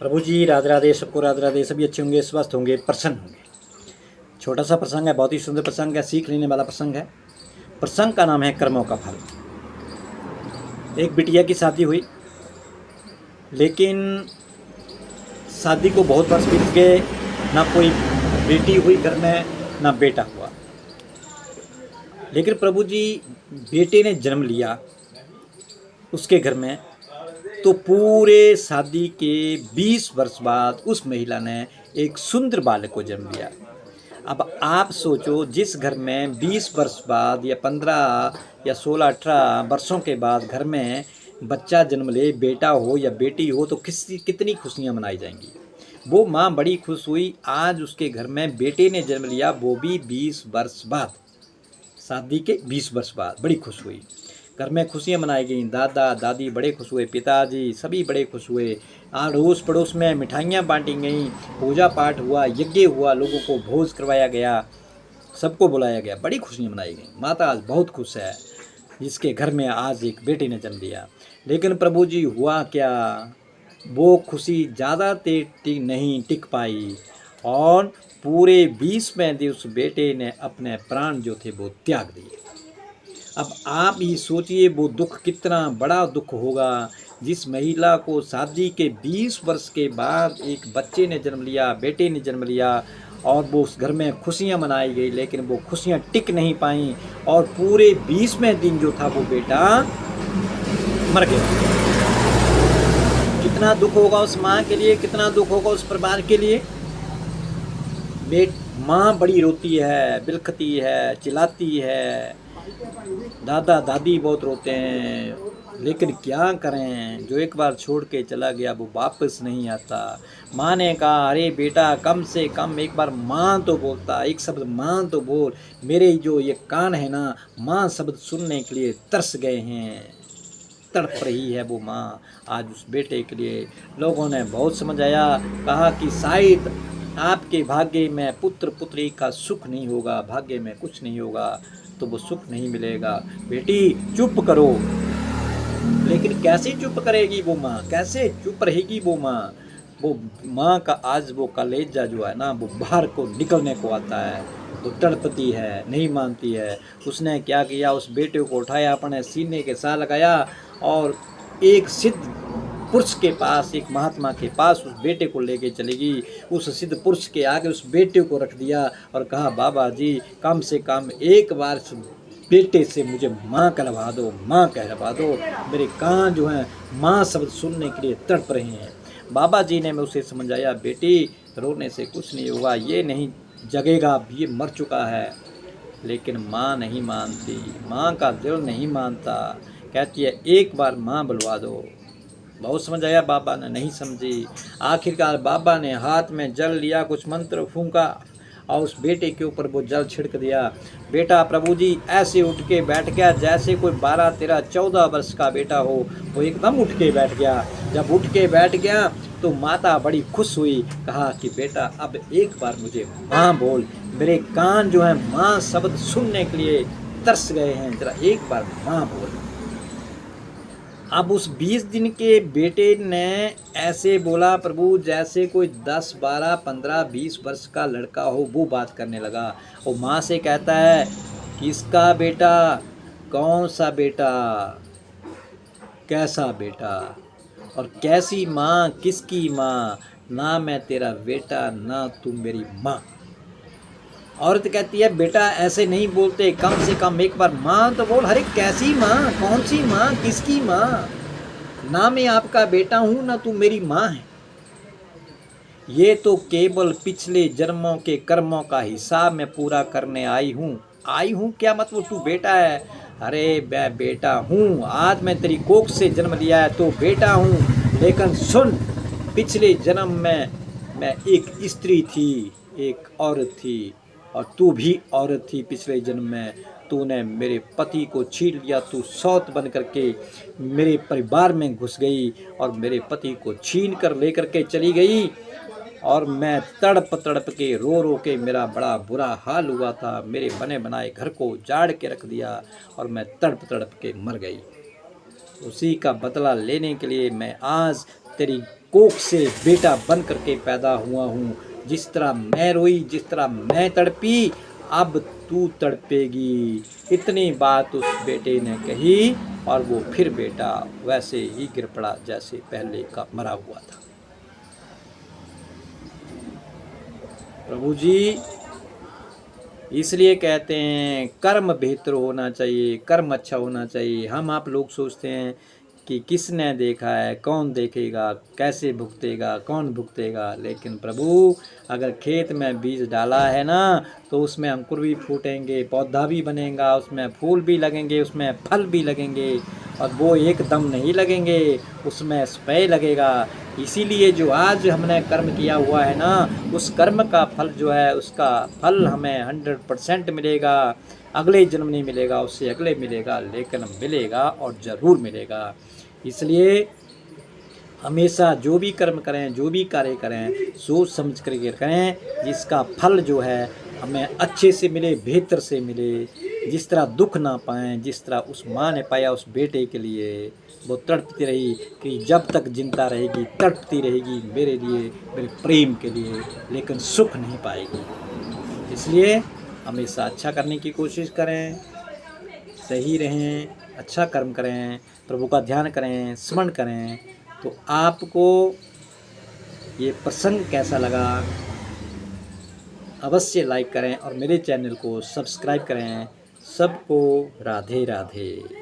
प्रभु जी राधे राधे, सबको राधे राधे। सभी अच्छे होंगे, स्वस्थ होंगे, प्रसन्न होंगे। छोटा सा प्रसंग है, बहुत ही सुंदर प्रसंग है, सीख लेने वाला प्रसंग है। प्रसंग का नाम है कर्मों का फल। एक बिटिया की शादी हुई, लेकिन शादी को बहुत वर्ष बीत गए, ना कोई बेटी हुई घर में, ना बेटा हुआ। लेकिन प्रभु जी बेटे ने जन्म लिया उसके घर में, तो पूरे शादी के 20 वर्ष बाद उस महिला ने एक सुंदर बालक को जन्म दिया। अब आप सोचो, जिस घर में 20 वर्ष बाद या 15 या 16-18 वर्षों के बाद घर में बच्चा जन्म ले, बेटा हो या बेटी हो, तो कितनी खुशियां मनाई जाएंगी। वो माँ बड़ी खुश हुई। आज उसके घर में बेटे ने जन्म लिया, वो भी 20 वर्ष बाद, शादी के 20 वर्ष बाद। बड़ी खुश हुई, घर में खुशियाँ मनाई गई। दादा दादी बड़े खुश हुए, पिताजी सभी बड़े खुश हुए। अड़ोस पड़ोस में मिठाइयाँ बांटी गईं, पूजा पाठ हुआ, यज्ञ हुआ, लोगों को भोज करवाया गया, सबको बुलाया गया, बड़ी खुशियाँ मनाई गई। माता आज बहुत खुश है, जिसके घर में आज एक बेटे ने जन्म लिया। लेकिन प्रभु जी हुआ क्या, वो खुशी ज़्यादा देर नहीं टिक पाई और पूरे 20वें दिन उस बेटे ने अपने प्राण जो थे वो त्याग दिए। अब आप ही सोचिए वो दुख कितना बड़ा दुख होगा, जिस महिला को शादी के 20 वर्ष के बाद एक बच्चे ने जन्म लिया, बेटे ने जन्म लिया, और वो उस घर में खुशियां मनाई गई, लेकिन वो खुशियां टिक नहीं पाई और पूरे 20वें दिन जो था वो बेटा मर गया। कितना दुख होगा उस माँ के लिए, कितना दुख होगा उस परिवार के लिए। माँ बड़ी रोती है, बिलखती है, चिल्लाती है, दादा दादी बहुत रोते हैं, लेकिन क्या करें, जो एक बार छोड़ के चला गया वो वापस नहीं आता। माँ ने कहा, अरे बेटा कम से कम एक बार माँ तो बोलता, एक शब्द माँ तो बोल। मेरे जो ये कान है ना, माँ शब्द सुनने के लिए तरस गए हैं, तड़प रही है वो माँ आज उस बेटे के लिए। लोगों ने बहुत समझाया, कहा कि शायद आपके भाग्य में पुत्र पुत्री का सुख नहीं होगा, भाग्य में कुछ नहीं होगा, तो वो सुख नहीं मिलेगा। बेटी चुप करो। लेकिन कैसे चुप करेगी वो माँ, कैसे चुप रहेगी वो माँ। वो माँ का आज वो कलेजा जो है ना, वो बाहर को निकलने को आता है, वो तड़पती है, नहीं मानती है। उसने क्या किया, उस बेटे को उठाया, अपने सीने के साथ लगाया और एक सिद्ध पुरुष के पास, एक महात्मा के पास उस बेटे को लेके चली गई। उस सिद्ध पुरुष के आगे उस बेटे को रख दिया और कहा, बाबा जी कम से कम एक बार बेटे से मुझे माँ कहलवा दो, माँ कहलवा दो। मेरे कान जो हैं माँ शब्द सुनने के लिए तड़प रहे हैं। बाबा जी ने मैं उसे समझाया, बेटी रोने से कुछ नहीं होगा, ये नहीं जगेगा, ये मर चुका है। लेकिन माँ नहीं मानती, माँ का दिल नहीं मानता, कहती है एक बार माँ बुलवा दो। बहुत समझाया, बाबा ने नहीं समझी। आखिरकार बाबा ने हाथ में जल लिया, कुछ मंत्र फूंका और उस बेटे के ऊपर वो जल छिड़क दिया। बेटा प्रभु जी ऐसे उठ के बैठ गया जैसे कोई 12, 13, 14 वर्ष का बेटा हो। वो एकदम उठ के बैठ गया। जब उठ के बैठ गया तो माता बड़ी खुश हुई, कहा कि बेटा अब एक बार मुझे माँ बोल, मेरे कान जो है माँ शब्द सुनने के लिए तरस गए हैं, जरा एक बार माँ बोल। अब उस 20 दिन के बेटे ने ऐसे बोला प्रभु, जैसे कोई 10, 12, 15, 20 वर्ष का लड़का हो, वो बात करने लगा। वो माँ से कहता है, किसका बेटा, कौन सा बेटा, कैसा बेटा, और कैसी माँ, किसकी माँ, ना मैं तेरा बेटा ना तुम मेरी माँ। औरत कहती है, बेटा ऐसे नहीं बोलते, कम से कम एक बार माँ तो बोल। अरे कैसी माँ, कौन सी माँ, किसकी माँ, ना मैं आपका बेटा हूँ ना तुम मेरी माँ है। ये तो केवल पिछले जन्मों के कर्मों का हिसाब मैं पूरा करने आई हूँ क्या मतलब, तू बेटा है। अरे मैं बेटा हूँ, आज मैं तेरी कोख से जन्म लिया है तो बेटा हूँ, लेकिन सुन, पिछले जन्म में मैं एक स्त्री थी, एक औरत थी, और तू भी औरत थी पिछले जन्म में। तूने मेरे पति को छीन लिया, तू सौत बन करके मेरे परिवार में घुस गई और मेरे पति को छीन कर लेकर के चली गई, और मैं तड़प तड़प के रो रो के मेरा बड़ा बुरा हाल हुआ था। मेरे बने बनाए घर को उजाड़ के रख दिया और मैं तड़प तड़प के मर गई। उसी का बदला लेने के लिए मैं आज तेरी कोख से बेटा बन करके पैदा हुआ हूँ। जिस तरह मैं रोई, जिस तरह मैं तड़पी, अब तू तड़पेगी। इतनी बात उस बेटे ने कही और वो फिर बेटा वैसे ही गिर पड़ा जैसे पहले का मरा हुआ था। प्रभु जी इसलिए कहते हैं कर्म बेहतर होना चाहिए, कर्म अच्छा होना चाहिए। हम आप लोग सोचते हैं कि किसने देखा है, कौन देखेगा, कैसे भुगतेगा, कौन भुगतेगा। लेकिन प्रभु अगर खेत में बीज डाला है ना तो उसमें अंकुर भी फूटेंगे, पौधा भी बनेगा, उसमें फूल भी लगेंगे, उसमें फल भी लगेंगे। और वो एकदम नहीं लगेंगे, उसमें स्प्रे लगेगा। इसीलिए जो आज हमने कर्म किया हुआ है ना, उस कर्म का फल जो है, उसका फल हमें 100% मिलेगा। अगले जन्म नहीं मिलेगा, उससे अगले मिलेगा, लेकिन मिलेगा और ज़रूर मिलेगा। इसलिए हमेशा जो भी कर्म करें, जो भी कार्य करें, सोच समझ कर करें, जिसका फल जो है हमें अच्छे से मिले, बेहतर से मिले। जिस तरह दुख ना पाएं, जिस तरह उस माँ ने पाया उस बेटे के लिए, वो तड़पती रही कि जब तक जिंदा रहेगी तड़पती रहेगी मेरे लिए, मेरे प्रेम के लिए, लेकिन सुख नहीं पाएगी। इसलिए हमेशा अच्छा करने की कोशिश करें, सही रहें, अच्छा कर्म करें, प्रभु का ध्यान करें, स्मरण करें। तो आपको ये प्रसंग कैसा लगा अवश्य लाइक करें और मेरे चैनल को सब्सक्राइब करें। सबको राधे राधे।